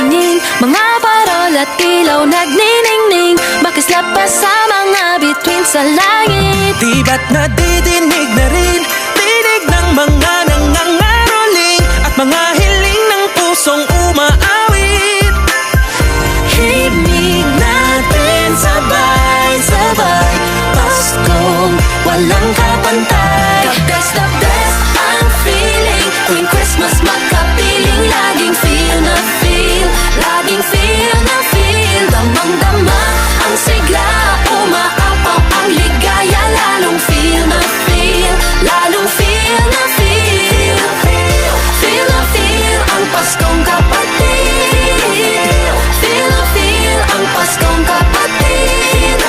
tingin. Mga parol at ilaw nagniningning, makislap pa sa mga bituin sa langit. Di ba't nadidinig na rin tinig ng mga nangangaroling at mga hiling ng pusong umaawit? Himig natin sabay-sabay, Paskong walang kapantay. The best ang feeling tuwing Christmas magkapiling. Laging feel na feel, laging feel na feel. Damang-dama ang sigla, umaapaw ang ligaya. Lalong feel na feel, lalong feel na feel. Feel na feel ang Paskong kapatid. Feel na feel ang Paskong kapatid.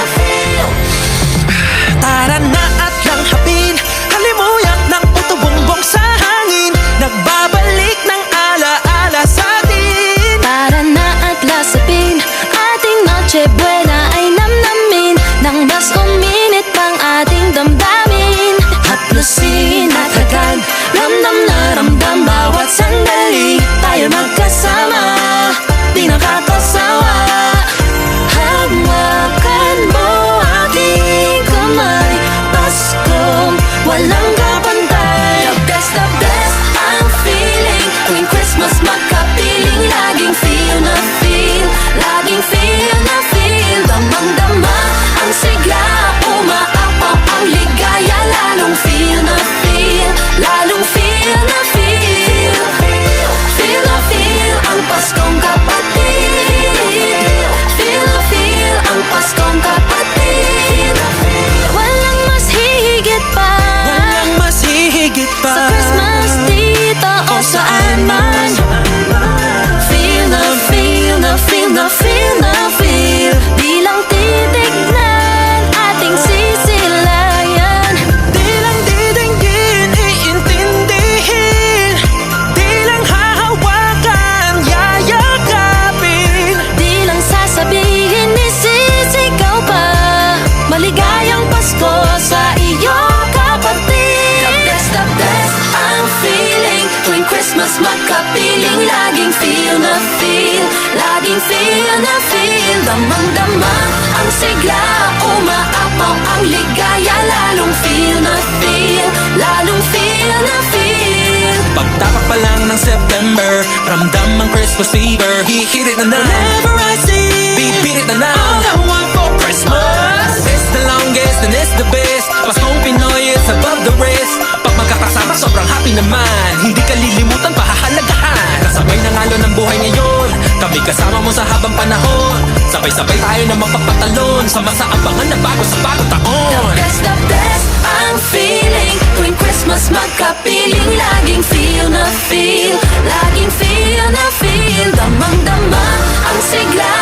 Tara na at lang hapin, halimuyak ng puto-bongbong sa hangin. Nagbabalik ng alaala sa atin. Tara na at lasapin, ating Noche Buena ay namnamin. Nang mas uminit pang ating damdamin. Haplusin at agad, ramdam na ramdam bawat sandali. Tayo magkasama, di nakakasawa. Hawakan mo aking kamay, Paskong walang kapantay. The best ang feeling tuwing Christmas magkapiling. Laging feel na feel, laging feel na feel. Damang-dama ang sigla, umaapaw ang ligaya. Lalong feel na feel, lalong feel na feel. Feel na feel ang Paskong kapatid. Feel na feel ang Paskong kapatid. Walang mas hihigit pa, Walang mas hihigit pa sa Christmas dito o saan man. Feel na feel na feel na feel na feel. Di lang titignan, ating sisilayan. Di lang didinggin, iintindihin. Di lang hahawakan, yayakapin. Di lang sasabihin, isisigaw pa. Maligayang Pasko sa iyo, kapatid. The best ang feeling tuwing Christmas magkapiling. Laging feel na feel, laging feel na feel. Damang-dama ang sigla, umaapaw ang ligaya. Lalong feel na feel, lalong feel na feel. Pagtapak pa lang ng September, ramdam ang Christmas fever. Hihirit na na, whenever I see, bibirit na na. All I want for Christmas is the longest and it's the best. Paskong Pinoy is above the rest. Pag magkakasama sobrang happy naman, hindi kalilimutan pahahalagahan. Kasabay na ngalo ng buhay ngayon, kami kasama mo sa habang panahon. Sabay-sabay tayo na mapapatalon sa masaabangan na bago sa bagong taon. The best ang feeling tuwing Christmas magkapiling. Laging feel na feel, laging feel na feel. Damang-dama ang sigla,